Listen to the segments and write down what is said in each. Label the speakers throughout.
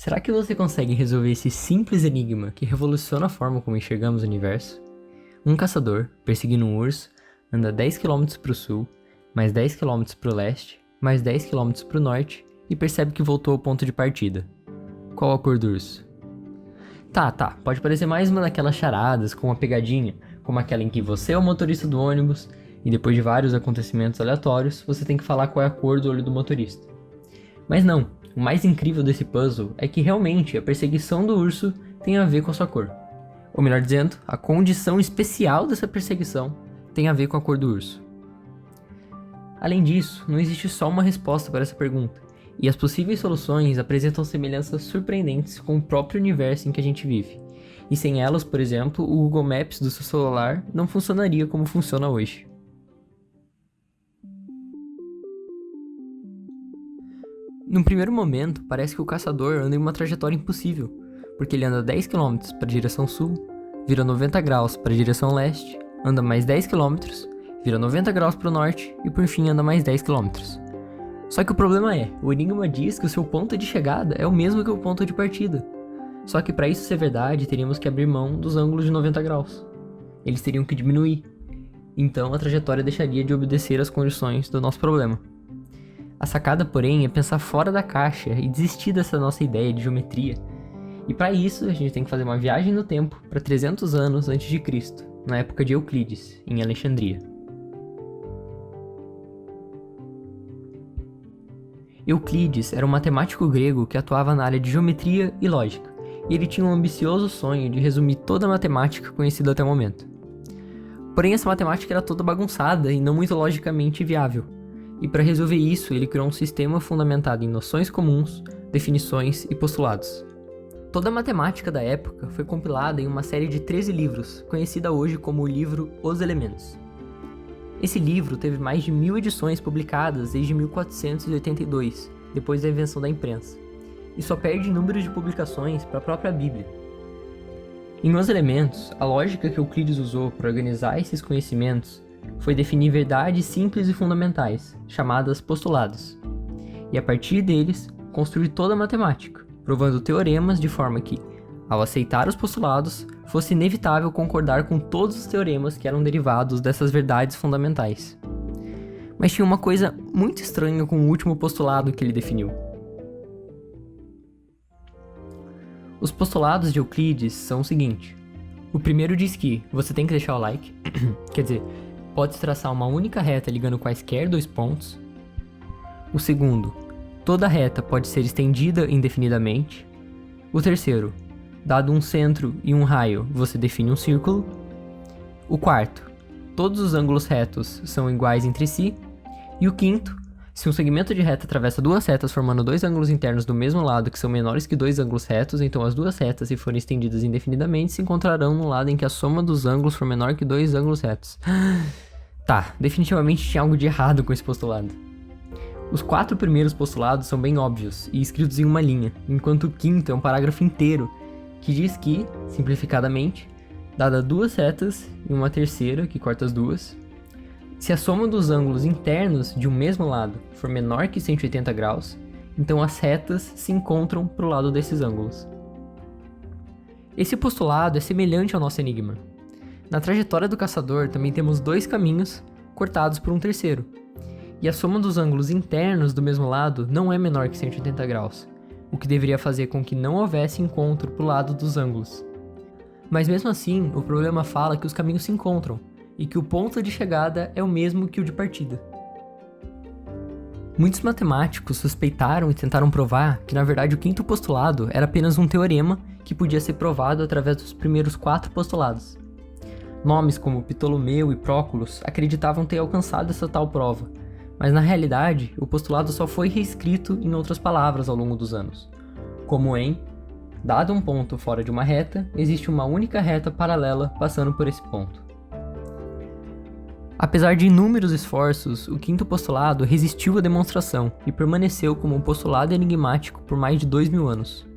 Speaker 1: Será que você consegue resolver esse simples enigma que revoluciona a forma como enxergamos o universo? Um caçador, perseguindo um urso, anda 10 km para o sul, mais 10 km para o leste, mais 10 km para o norte e percebe que voltou ao ponto de partida. Qual a cor do urso? Tá, pode parecer mais uma daquelas charadas com uma pegadinha, como aquela em que você é o motorista do ônibus e depois de vários acontecimentos aleatórios, você tem que falar qual é a cor do olho do motorista. Mas não, o mais incrível desse puzzle é que realmente a perseguição do urso tem a ver com a sua cor. Ou melhor dizendo, a condição especial dessa perseguição tem a ver com a cor do urso. Além disso, não existe só uma resposta para essa pergunta, e as possíveis soluções apresentam semelhanças surpreendentes com o próprio universo em que a gente vive. E sem elas, por exemplo, o Google Maps do seu celular não funcionaria como funciona hoje. Num primeiro momento, parece que o caçador anda em uma trajetória impossível, porque ele anda 10 km para a direção sul, vira 90 graus para a direção leste, anda mais 10 km, vira 90 graus para o norte e por fim anda mais 10 km. Só que o problema é, o enigma diz que o seu ponto de chegada é o mesmo que o ponto de partida. Só que para isso ser verdade, teríamos que abrir mão dos ângulos de 90 graus. Eles teriam que diminuir. Então a trajetória deixaria de obedecer às condições do nosso problema. A sacada, porém, é pensar fora da caixa e desistir dessa nossa ideia de geometria. E para isso, a gente tem que fazer uma viagem no tempo para 300 anos antes de Cristo, na época de Euclides, em Alexandria. Euclides era um matemático grego que atuava na área de geometria e lógica, e ele tinha um ambicioso sonho de resumir toda a matemática conhecida até o momento. Porém, essa matemática era toda bagunçada e não muito logicamente viável. E para resolver isso, ele criou um sistema fundamentado em noções comuns, definições e postulados. Toda a matemática da época foi compilada em uma série de 13 livros, conhecida hoje como o livro Os Elementos. Esse livro teve mais de 1000 edições publicadas desde 1482, depois da invenção da imprensa, e só perde número de publicações para a própria Bíblia. Em Os Elementos, a lógica que Euclides usou para organizar esses conhecimentos foi definir verdades simples e fundamentais, chamadas postulados, e a partir deles, construir toda a matemática, provando teoremas de forma que, ao aceitar os postulados, fosse inevitável concordar com todos os teoremas que eram derivados dessas verdades fundamentais. Mas tinha uma coisa muito estranha com o último postulado que ele definiu. Os postulados de Euclides são o seguinte. O primeiro diz que você tem que deixar o like, quer dizer, pode-se traçar uma única reta ligando quaisquer dois pontos. O segundo, toda reta pode ser estendida indefinidamente. O terceiro, dado um centro e um raio, você define um círculo. O quarto, todos os ângulos retos são iguais entre si. E o quinto, se um segmento de reta atravessa duas retas formando dois ângulos internos do mesmo lado que são menores que dois ângulos retos, então as duas retas, se forem estendidas indefinidamente, se encontrarão no lado em que a soma dos ângulos for menor que dois ângulos retos. Tá, definitivamente tinha algo de errado com esse postulado. Os 4 primeiros postulados são bem óbvios e escritos em uma linha, enquanto o quinto é um parágrafo inteiro, que diz que, simplificadamente, dada duas retas e uma terceira que corta as duas, se a soma dos ângulos internos de um mesmo lado for menor que 180 graus, então as retas se encontram para o lado desses ângulos. Esse postulado é semelhante ao nosso enigma. Na trajetória do caçador também temos 2 caminhos cortados por um terceiro, e a soma dos ângulos internos do mesmo lado não é menor que 180 graus, o que deveria fazer com que não houvesse encontro para o lado dos ângulos. Mas mesmo assim, o problema fala que os caminhos se encontram, e que o ponto de chegada é o mesmo que o de partida. Muitos matemáticos suspeitaram e tentaram provar que na verdade o quinto postulado era apenas um teorema que podia ser provado através dos primeiros 4 postulados. Nomes como Ptolomeu e Próculos acreditavam ter alcançado essa tal prova, mas na realidade o postulado só foi reescrito em outras palavras ao longo dos anos, como em: dado um ponto fora de uma reta, existe uma única reta paralela passando por esse ponto. Apesar de inúmeros esforços, o quinto postulado resistiu à demonstração e permaneceu como um postulado enigmático por mais de 2000 anos.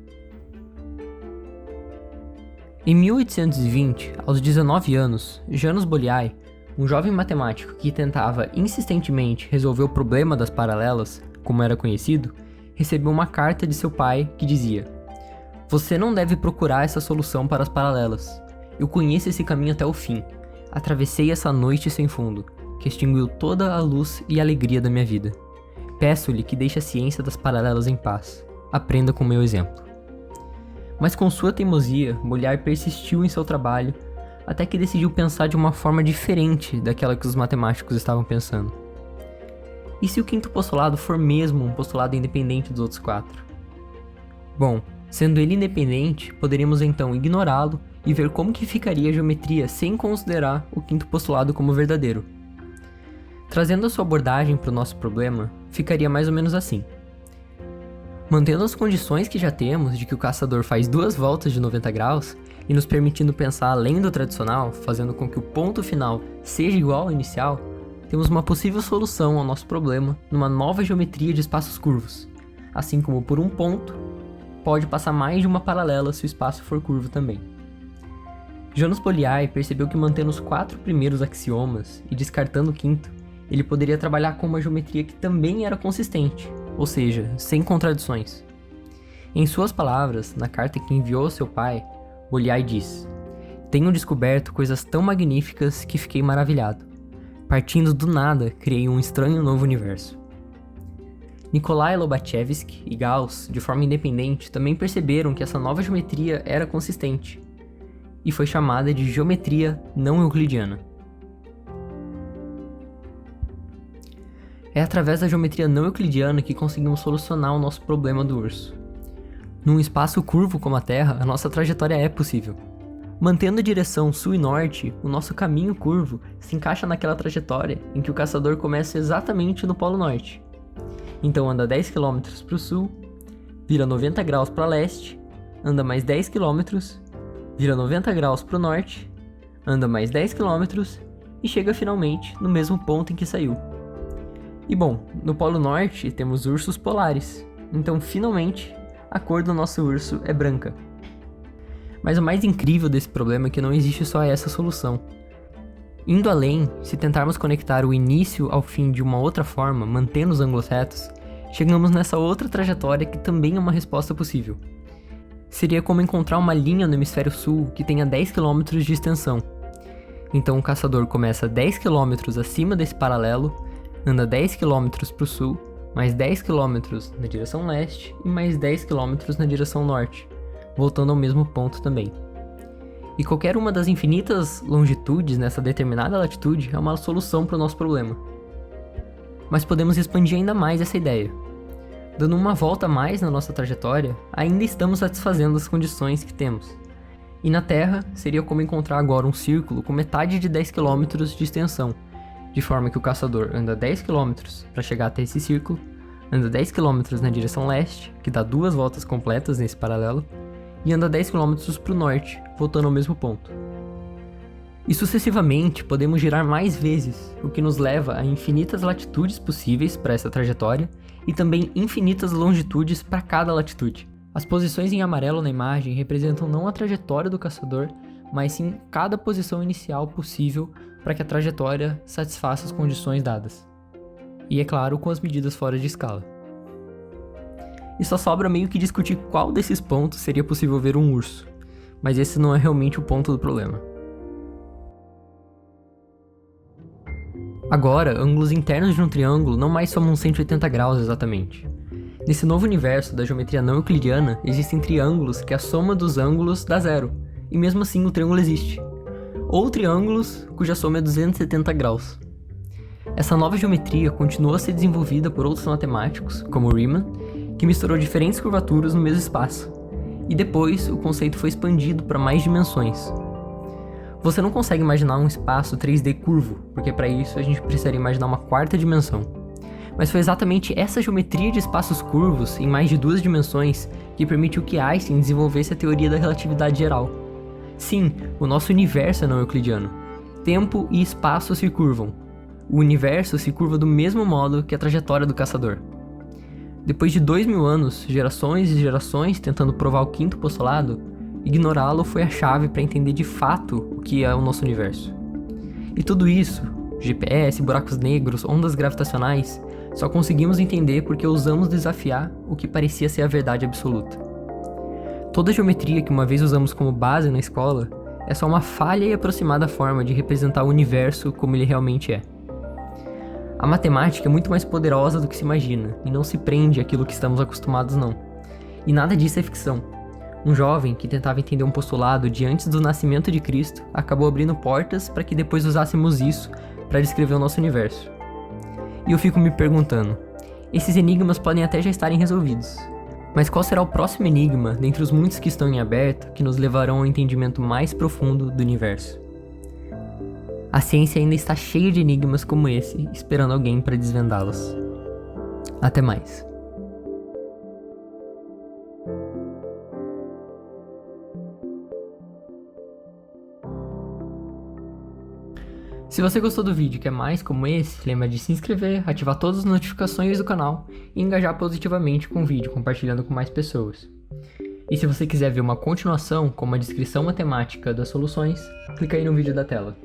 Speaker 1: Em 1820, aos 19 anos, Janusz Bolyai, um jovem matemático que tentava insistentemente resolver o problema das paralelas, como era conhecido, recebeu uma carta de seu pai que dizia: Você não deve procurar essa solução para as paralelas. Eu conheço esse caminho até o fim. Atravessei essa noite sem fundo, que extinguiu toda a luz e alegria da minha vida. Peço-lhe que deixe a ciência das paralelas em paz. Aprenda com meu exemplo. Mas com sua teimosia, Bolyai persistiu em seu trabalho até que decidiu pensar de uma forma diferente daquela que os matemáticos estavam pensando. E se o quinto postulado for mesmo um postulado independente dos outros 4? Bom, sendo ele independente, poderíamos então ignorá-lo e ver como que ficaria a geometria sem considerar o quinto postulado como verdadeiro. Trazendo a sua abordagem para o nosso problema, ficaria mais ou menos assim. Mantendo as condições que já temos de que o caçador faz 2 voltas de 90 graus e nos permitindo pensar além do tradicional, fazendo com que o ponto final seja igual ao inicial, temos uma possível solução ao nosso problema numa nova geometria de espaços curvos, assim como por um ponto pode passar mais de uma paralela se o espaço for curvo também. Jonas Bolyai percebeu que mantendo os 4 primeiros axiomas e descartando o quinto, ele poderia trabalhar com uma geometria que também era consistente, ou seja, sem contradições. Em suas palavras, na carta que enviou ao seu pai, Bolyai diz: "Tenho descoberto coisas tão magníficas que fiquei maravilhado. Partindo do nada, criei um estranho novo universo." Nikolai Lobachevsky e Gauss, de forma independente, também perceberam que essa nova geometria era consistente, e foi chamada de geometria não euclidiana. É através da geometria não euclidiana que conseguimos solucionar o nosso problema do urso. Num espaço curvo como a Terra, a nossa trajetória é possível. Mantendo a direção sul e norte, o nosso caminho curvo se encaixa naquela trajetória em que o caçador começa exatamente no polo norte. Então anda 10 km para o sul, vira 90 graus para leste, anda mais 10 km, vira 90 graus para o norte, anda mais 10 km e chega finalmente no mesmo ponto em que saiu. E bom, no polo norte temos ursos polares, então finalmente a cor do nosso urso é branca. Mas o mais incrível desse problema é que não existe só essa solução. Indo além, se tentarmos conectar o início ao fim de uma outra forma, mantendo os ângulos retos, chegamos nessa outra trajetória que também é uma resposta possível. Seria como encontrar uma linha no hemisfério sul que tenha 10 km de extensão. Então o caçador começa 10 km acima desse paralelo, anda 10 km para o sul, mais 10 km na direção leste e mais 10 km na direção norte, voltando ao mesmo ponto também. E qualquer uma das infinitas longitudes nessa determinada latitude é uma solução para o nosso problema. Mas podemos expandir ainda mais essa ideia. Dando uma volta a mais na nossa trajetória, ainda estamos satisfazendo as condições que temos. E na Terra, seria como encontrar agora um círculo com metade de 10 km de extensão, de forma que o caçador anda 10 km para chegar até esse círculo, anda 10 km na direção leste, que dá 2 voltas completas nesse paralelo, e anda 10 km para o norte, voltando ao mesmo ponto. E sucessivamente podemos girar mais vezes, o que nos leva a infinitas latitudes possíveis para essa trajetória e também infinitas longitudes para cada latitude. As posições em amarelo na imagem representam não a trajetória do caçador, mas sim cada posição inicial possível para que a trajetória satisfaça as condições dadas. E é claro, com as medidas fora de escala. E só sobra meio que discutir qual desses pontos seria possível ver um urso, mas esse não é realmente o ponto do problema. Agora, ângulos internos de um triângulo não mais somam 180 graus exatamente. Nesse novo universo da geometria não euclidiana, existem triângulos que a soma dos ângulos dá zero, e mesmo assim o triângulo existe. Ou triângulos cuja soma é 270 graus. Essa nova geometria continuou a ser desenvolvida por outros matemáticos, como Riemann, que misturou diferentes curvaturas no mesmo espaço, e depois o conceito foi expandido para mais dimensões. Você não consegue imaginar um espaço 3D curvo, porque para isso a gente precisaria imaginar uma 4ª dimensão. Mas foi exatamente essa geometria de espaços curvos em mais de 2 dimensões que permitiu que Einstein desenvolvesse a teoria da relatividade geral. Sim, o nosso universo é não euclidiano. Tempo e espaço se curvam. O universo se curva do mesmo modo que a trajetória do caçador. Depois de 2000 anos, gerações e gerações tentando provar o quinto postulado, ignorá-lo foi a chave para entender de fato o que é o nosso universo. E tudo isso, GPS, buracos negros, ondas gravitacionais, só conseguimos entender porque ousamos desafiar o que parecia ser a verdade absoluta. Toda a geometria que uma vez usamos como base na escola é só uma falha e aproximada forma de representar o universo como ele realmente é. A matemática é muito mais poderosa do que se imagina, e não se prende àquilo que estamos acostumados não. E nada disso é ficção. Um jovem que tentava entender um postulado de antes do nascimento de Cristo acabou abrindo portas para que depois usássemos isso para descrever o nosso universo. E eu fico me perguntando, esses enigmas podem até já estarem resolvidos, mas qual será o próximo enigma dentre os muitos que estão em aberto que nos levarão ao entendimento mais profundo do universo? A ciência ainda está cheia de enigmas como esse, esperando alguém para desvendá-los. Até mais. Se você gostou do vídeo e quer mais como esse, lembra de se inscrever, ativar todas as notificações do canal e engajar positivamente com o vídeo, compartilhando com mais pessoas. E se você quiser ver uma continuação com uma descrição matemática das soluções, clica aí no vídeo da tela.